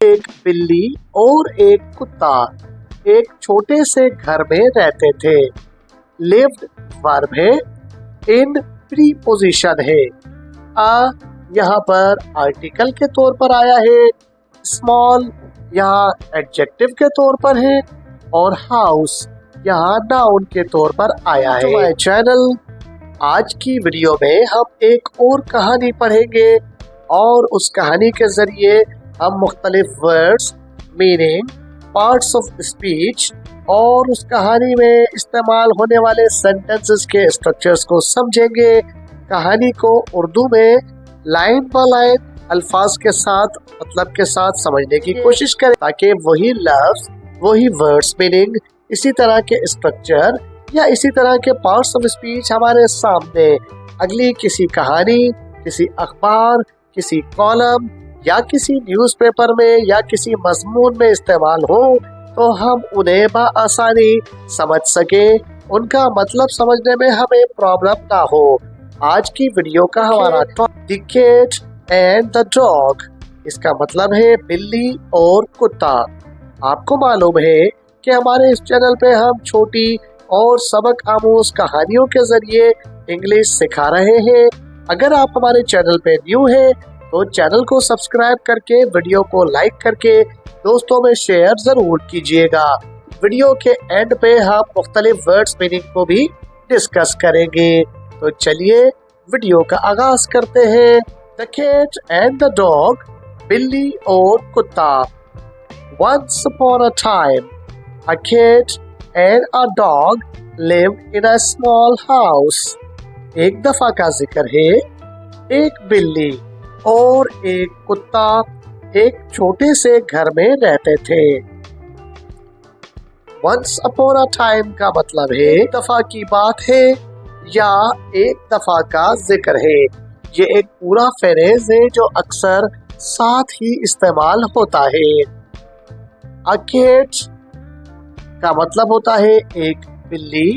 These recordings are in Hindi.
एक बिल्ली और एक कुत्ता एक छोटे से घर में रहते थे। लिव्ड वर्ब है, इन प्रीपोजिशन है। आ यहाँ पर आर्टिकल के तौर पर आया है, स्मॉल यहाँ एडजेक्टिव के तौर पर है और हाउस यहाँ नाउन के तौर पर आया है। हमारे चैनल आज की वीडियो में हम एक और कहानी पढ़ेंगे और उस कहानी के जरिए हम मुख्तलिफ words, meaning, parts of speech और उस कहानी में इस्तेमाल होने वाले सेंटेंसेस के स्ट्रक्चर्स को समझेंगे। कहानी को उर्दू में लाइन बाय लाइन अल्फाज के साथ, मतलब के साथ समझने की कोशिश करें ताकि वही लफ्ज, वही वर्ड्स, मीनिंग, इसी तरह के स्ट्रक्चर या इसी तरह के पार्ट्स ऑफ स्पीच हमारे सामने अगली किसी कहानी, किसी अखबार, किसी कॉलम या किसी न्यूज़पेपर में या किसी मजमून में इस्तेमाल हो तो हम उन्हें बआसानी समझ सके, उनका मतलब समझने में हमें प्रॉब्लम ना हो। आज की वीडियो का हमारा the cat and the dog, इसका मतलब है बिल्ली और कुत्ता। आपको मालूम है कि हमारे इस चैनल पे हम छोटी और सबक आमूज कहानियों के जरिए इंग्लिश सिखा रहे हैं। अगर आप हमारे चैनल पे न्यू हैं तो चैनल को सब्सक्राइब करके, वीडियो को लाइक करके दोस्तों में शेयर जरूर कीजिएगा। वीडियो के एंड पे हम मुख्तलिफ वर्ड्स मीनिंग को भी डिस्कस करेंगे। तो चलिए वीडियो का आगाज करते हैं। The cat and the dog, बिल्ली और कुत्ता। Once upon a time, a cat and a dog lived in a small house. एक दफा का जिक्र है, एक बिल्ली और एक कुत्ता एक छोटे से घर में रहते थे। Once upon a time का मतलब है एक दफा की बात है या एक दफा का जिक्र है। ये एक पूरा फ्रेज है जो अक्सर साथ ही इस्तेमाल होता है। A cat का मतलब होता है एक बिल्ली,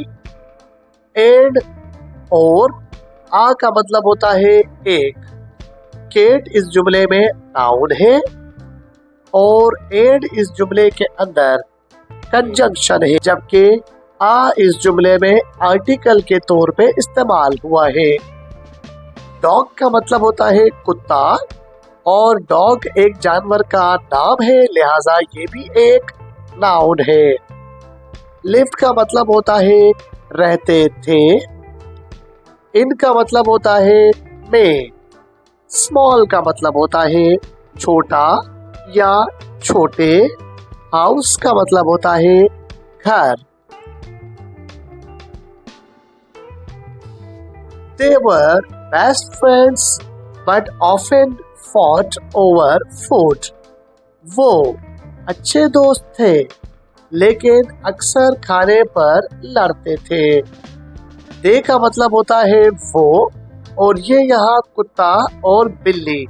एंड और आ का मतलब होता है एक। कैट इस जुमले में नाउन है और एंड इस जुमले के अंदर कंजंक्शन है, जबकि आ इस जुमले में आर्टिकल के तौर पे इस्तेमाल हुआ है। डॉग का मतलब होता है कुत्ता और डॉग एक जानवर का नाम है, लिहाजा ये भी एक नाउन है। लिव्ड का मतलब होता है रहते थे, इन का मतलब होता है में, स्मॉल का मतलब होता है छोटा या छोटे, हाउस का मतलब होता है घर। They were best friends but often fought over food. वो अच्छे दोस्त थे लेकिन अक्सर खाने पर लड़ते थे। दे का मतलब होता है वो और ये यहाँ कुत्ता और बिल्ली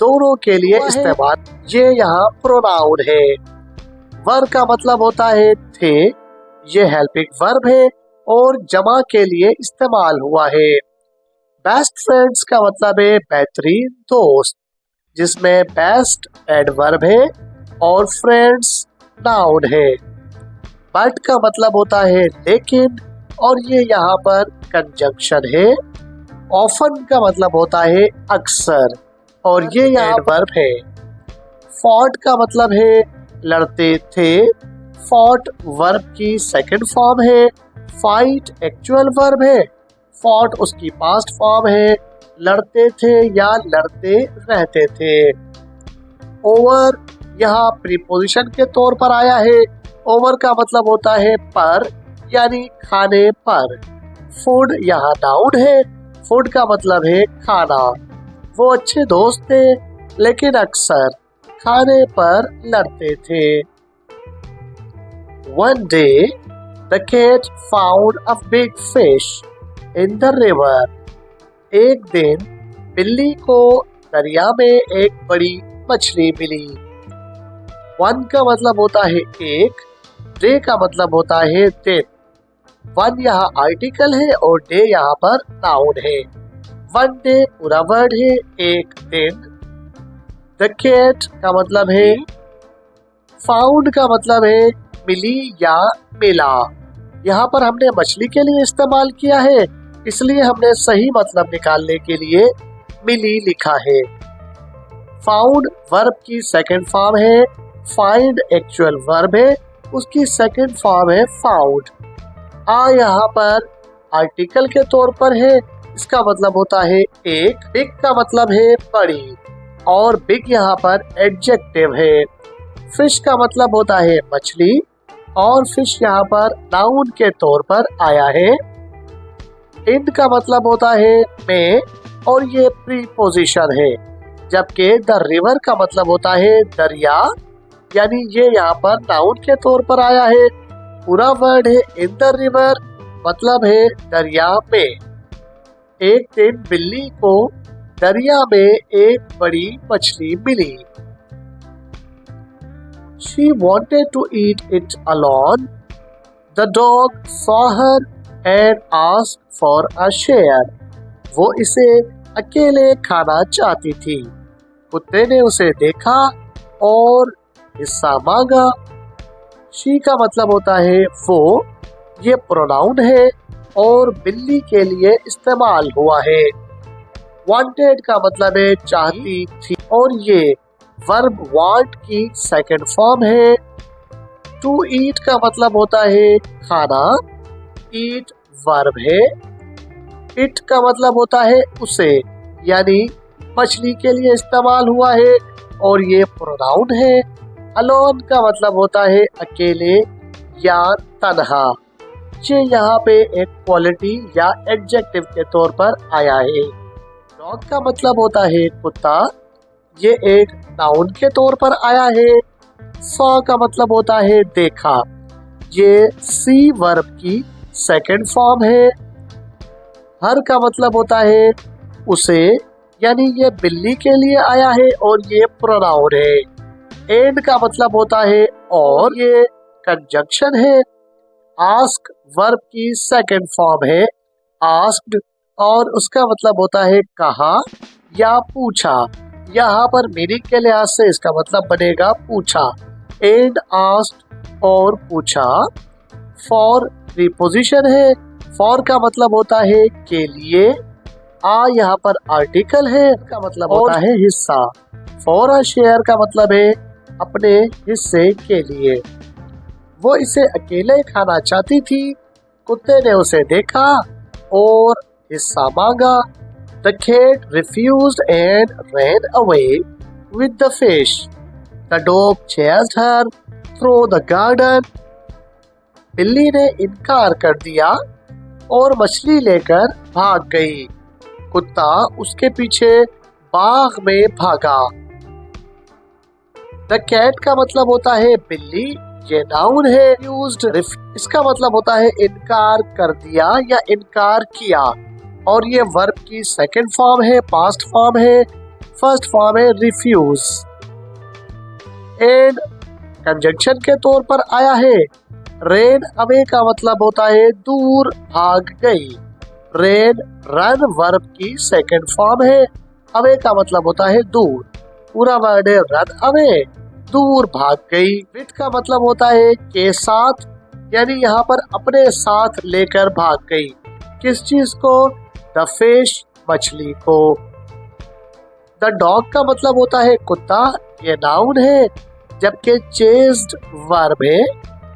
दोनों के लिए इस्तेमाल, ये यहाँ प्रोनाउन है। वर्ब का मतलब होता है थे, ये हेल्पिंग वर्ब है और जमा के लिए इस्तेमाल हुआ है। बेस्ट फ्रेंड्स का मतलब है बेहतरीन दोस्त, जिसमें बेस्ट एडवर्ब है और फ्रेंड्स नाउन है। बट का मतलब होता है लेकिन और ये यहाँ पर कंजंक्शन है। ऑफन का मतलब होता है अक्सर और ये यहाँ वर्ब है। फॉट का मतलब है लड़ते थे, फॉट वर्ब की सेकंड फॉर्म है, फाइट एक्चुअल वर्ब है, फॉट उसकी पास्ट फॉर्म है, लड़ते थे या लड़ते रहते थे। ओवर यहाँ प्रीपोजिशन के तौर पर आया है। ओवर का मतलब होता है पर, यानी खाने पर। फूड यहाँ नाउन है, फूड का मतलब है खाना। वो अच्छे दोस्त थे लेकिन अक्सर खाने पर लड़ते थे। One day, the cat found a big fish in the river. एक दिन बिल्ली को दरिया में एक बड़ी मछली मिली। वन का मतलब होता है एक, डे का मतलब होता है दिन। वन यहाँ आर्टिकल है और डे यहाँ पर नाउन है। वन डे पूरा वर्ड है, एक दिन। द कैट का मतलब है फाउंड का मतलब है मिली या मिला। यहाँ पर हमने मछली के लिए इस्तेमाल किया है, इसलिए हमने सही मतलब निकालने के लिए मिली लिखा है। फाउंड वर्ब की सेकंड फॉर्म है, फाइंड एक्चुअल वर्ब है, उसकी सेकंड फॉर्म है फाउंड। आ यहाँ पर आर्टिकल के तौर पर है, इसका मतलब होता है एक। बिग का मतलब है बड़ी, और बिग यहाँ पर एडजेक्टिव है। फिश का मतलब होता है मछली, और फिश यहाँ पर नाउन के तौर पर आया है। इन का मतलब होता है में, और ये प्रीपोजिशन है। जबकि द रिवर का मतलब होता है दरिया, यानी ये यहाँ पर नाउन के तौर पर आया है। पूरा वर्ड है इन द रिवर, मतलब है दरिया में। एक दिन बिल्ली को दरिया में एक बड़ी मछली मिली। She wanted to eat it alone. The dog saw her and asked for a share. वो इसे अकेले खाना चाहती थी। कुत्ते ने उसे देखा और हिस्सा मांगा। She का मतलब होता है वो, ये प्रोनाउन है और बिल्ली के लिए इस्तेमाल हुआ है। Wanted का मतलब है चाहती थी, और ये वर्ब वांट की सेकंड फॉर्म है। टू ईट का मतलब होता है खाना, ईट वर्ब है। इट का मतलब होता है उसे, यानी मछली के लिए इस्तेमाल हुआ है और ये प्रोनाउन है। अलोन का मतलब होता है अकेले या तन्हा। ये यहाँ पे एक क्वालिटी या एडजेक्टिव के तौर पर आया है। डॉग का मतलब होता है कुत्ता, ये एक नाउन के तौर पर आया है। सॉ का मतलब होता है देखा, ये सी वर्ब की सेकंड फॉर्म है। हर का मतलब होता है उसे, यानी ये बिल्ली के लिए आया है और ये प्रोनाउन है। एंड का मतलब होता है और, ये कंजंक्शन है। आस्क वर्ब की सेकंड फॉर्म है, आस्क्ड, और उसका मतलब होता है कहा या पूछा। यहाँ पर मीनिंग के लिहाज से इसका मतलब बनेगा पूछा। एंड आस्क्ड और पूछा। फॉर प्रीपोजिशन है, फॉर का मतलब होता है के लिए। आ यहाँ पर आर्टिकल है, का मतलब होता है हिस्सा। फॉर अ शेयर का मतलब है अपने हिस्से के लिए। वो इसे अकेले खाना चाहती थी। कुत्ते ने उसे देखा और हिस्सा मांगा। The cat refused and ran away with the fish. The dog chased her through the garden. बिल्ली ने इनकार कर दिया और मछली लेकर भाग गई। कुत्ता उसके पीछे बाग में भागा। The cat का मतलब होता है बिल्ली, ये नाउन है। इसका मतलब होता है इनकार कर दिया या इनकार किया, और ये वर्ब की सेकंड फॉर्म है, पास्ट फॉर्म है। फर्स्ट फॉर्म है रिफ्यूज। एंड कंजंक्शन के तौर पर आया है। रेन अवे का मतलब होता है दूर भाग गई। रेन रन वर्ब की सेकंड फॉर्म है। अवे का मतलब होता है दूर। पूरा वर्ड है रन अवे, दूर भाग गई। विद का मतलब होता है के साथ, यानी यहाँ पर अपने साथ लेकर भाग गई। किस चीज को? द फिश, मछली को। द डॉग का मतलब होता है कुत्ता, ये नाउन है। जबकि चेज्ड वर्ब है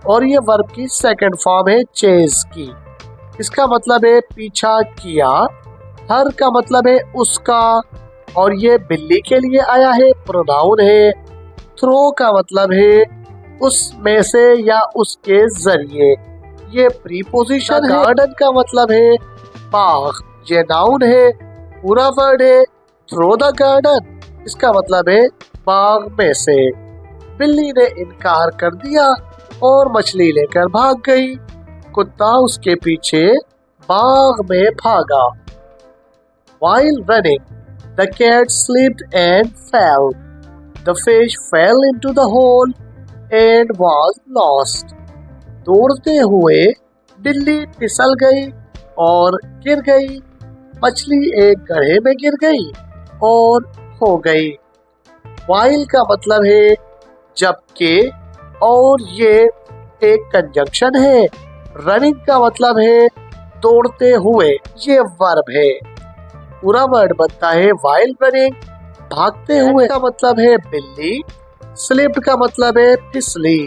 और ये वर्ब की सेकंड फॉर्म है चेज की। इसका मतलब है पीछा किया। हर का मतलब है उसका, और ये बिल्ली के लिए आया है, प्रोनाउन है। थ्रो का मतलब है उसमें से या उसके जरिए, ये प्रीपोजिशन है। गार्डन का मतलब है बाग, ये नाउन है। पूरा वर्ड है थ्रो द गार्डन, इसका मतलब है बाग में से। बिल्ली ने इनकार कर दिया और मछली लेकर भाग गई। कुत्ता उसके पीछे बाग में भागा। While running, the cat slipped and fell. The fish fell into the hole and was lost. दौड़ते हुए बिल्ली फिसल गई और गिर गई। मछली एक गड्ढे में गिर गई और खो गई। While का मतलब है जबकि, और ये एक कंजंक्शन है। रनिंग का मतलब है दौड़ते हुए, ये वर्ब है। पूरा वर्ड बनता है व्हाइल रनिंग। भागते हुए का मतलब है बिल्ली। स्लिप्ड का मतलब है फिसली।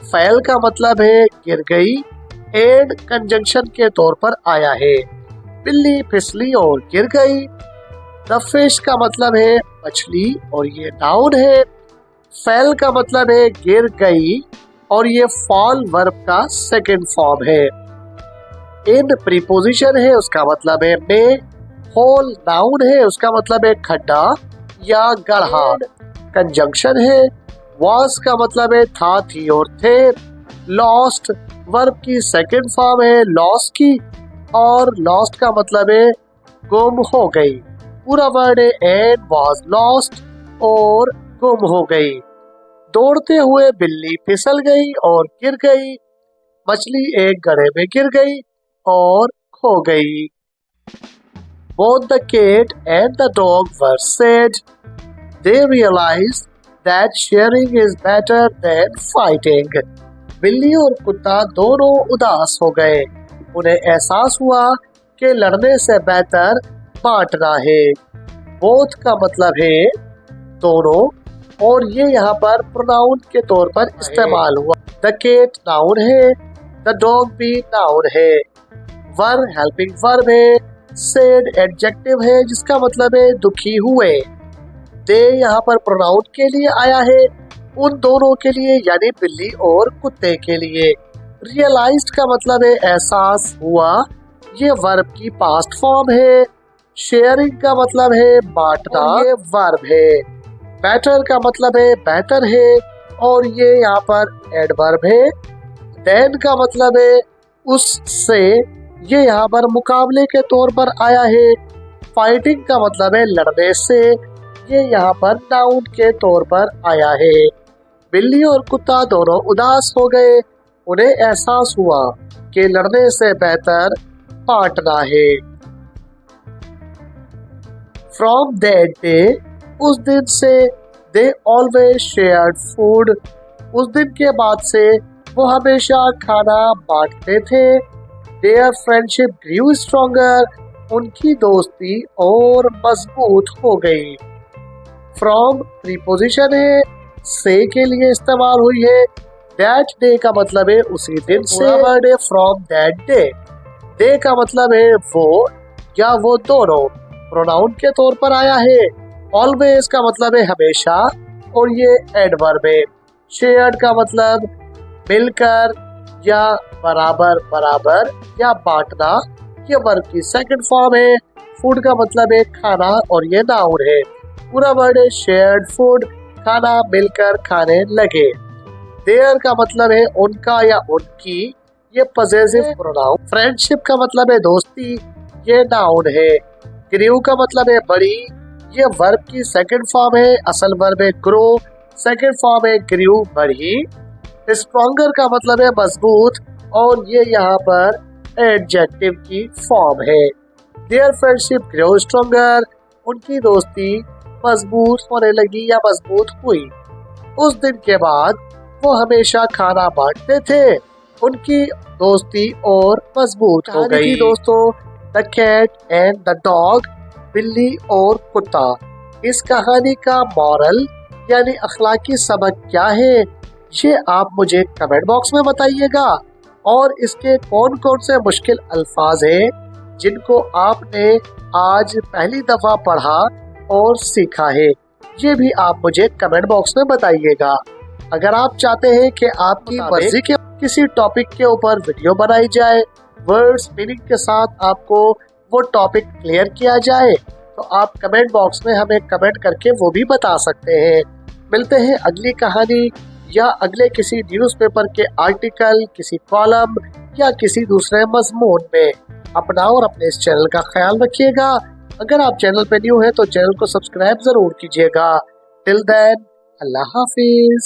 फेल का मतलब है गिर गई। एंड कंजंक्शन के तौर पर आया है। बिल्ली फिसली और गिर गई। द फिश का मतलब है मछली और ये नाउन है। फेल का मतलब है गिर गई और ये फॉल वर्ब का सेकंड फॉर्म है। इन प्रीपोजिशन है, उसका मतलब है में। होल नाउन है, उसका मतलब है खड्डा या गढ़ा। कंजंक्शन है। वॉज का मतलब है था, थी और थे। लॉस्ट वर्ब की सेकंड फॉर्म है लॉस की, और लॉस्ट का मतलब है गुम हो गई। पूरा वर्ड है एंड वॉज लॉस्ट और गुम हो गई। दौड़ते हुए बिल्ली फिसल गई और गिर गई। मछली एक गड्ढे में गिर गई और खो गई। Both the cat and the dog were sad. They realized that sharing is better than fighting. बिल्ली और कुत्ता दोनों उदास हो गए। उन्हें एहसास हुआ कि लड़ने से बेहतर बांटना है। बोथ का मतलब है दोनों, और ये यहाँ पर प्रोनाउन के तौर पर इस्तेमाल हुआ। द केट नाउन है, द डॉग भी नाउन है। वर हेल्पिंग वर्ब है। सेड एडजेक्टिव है जिसका मतलब है दुखी हुए। दे यहाँ पर प्रोनाउन के लिए आया है, उन दोनों के लिए यानी बिल्ली और कुत्ते के लिए। रियलाइज्ड का मतलब है एहसास हुआ, ये वर्ब की पास्ट फॉर्म है। शेयरिंग का मतलब है बांटना, ये वर्ब है। बेटर का मतलब है बेहतर है और ये यहाँ पर एडवर्ब है। देन का मतलब है उससे, ये यहाँ पर मुकाबले के तौर पर आया है। फाइटिंग का मतलब है लड़ने से, ये यहाँ पर नाउन के तौर पर आया है। बिल्ली और कुत्ता दोनों उदास हो गए। उन्हें एहसास हुआ कि लड़ने से बेहतर बांटना है। फ्रॉम दैट डे, उस दिन से, दे ऑलवेज शेयर्ड फूड, उस दिन के बाद से वो हमेशा खाना बांटते थे। Their friendship grew stronger, उनकी दोस्ती और मजबूत हो गई। From प्रीपोजिशन है, से के लिए इस्तेमाल हुई है। That day का मतलब है उसी दिन से। वर्ड है from that day। They का मतलब है वो या वो दोनों, प्रोनाउन के तौर पर आया है। Always का मतलब है हमेशा और ये एडवर्ब है। Shared का मतलब मिलकर या बराबर बराबर या बांटना, ये वर्ब की सेकंड फॉर्म है। फूड का मतलब है खाना और ये नाउन है। पूरा वर्ड है शेयर्ड फूड, खाना मिलकर खाने लगे। देयर का मतलब है उनका या उनकी, ये पॉसेसिव प्रोनाउन। फ्रेंडशिप का मतलब है दोस्ती, ये नाउन है। ग्रीव का मतलब है बड़ी, ये वर्ब की सेकंड फॉर्म है। असल वर्ब है ग्रो, सेकंड फॉर्म है ग्रीव बढ़ी। स्ट्रॉन्गर का मतलब है मजबूत और ये यहाँ पर एडजेक्टिव की फॉर्म है। देयर फ्रेंडशिप ग्रो स्ट्रॉन्गर, उनकी दोस्ती मजबूत होने लगी या मजबूत हुई। उस दिन के बाद वो हमेशा खाना बांटते थे। उनकी दोस्ती और मजबूत हो गई। दोस्तों, the cat and the dog, बिल्ली और कुत्ता। इस कहानी का मॉरल यानी अखलाकी सबक क्या है, ये आप मुझे कमेंट बॉक्स में बताइएगा। और इसके कौन कौन से मुश्किल अल्फाज हैं जिनको आपने आज पहली दफा पढ़ा और सीखा है, ये भी आप मुझे कमेंट बॉक्स में बताइएगा। अगर आप चाहते हैं कि आपकी मर्जी के किसी टॉपिक के ऊपर वीडियो बनाई जाए, वर्ड्स मीनिंग के साथ आपको वो टॉपिक क्लियर किया जाए, तो आप कमेंट बॉक्स में हमें कमेंट करके वो भी बता सकते हैं। मिलते हैं अगली कहानी या अगले किसी न्यूज़पेपर के आर्टिकल, किसी कॉलम या किसी दूसरे मजमून में। अपना और अपने इस चैनल का ख्याल रखिएगा। अगर आप चैनल पे न्यू हैं तो चैनल को सब्सक्राइब जरूर कीजिएगा। टिल देन, अल्लाह हाफिज।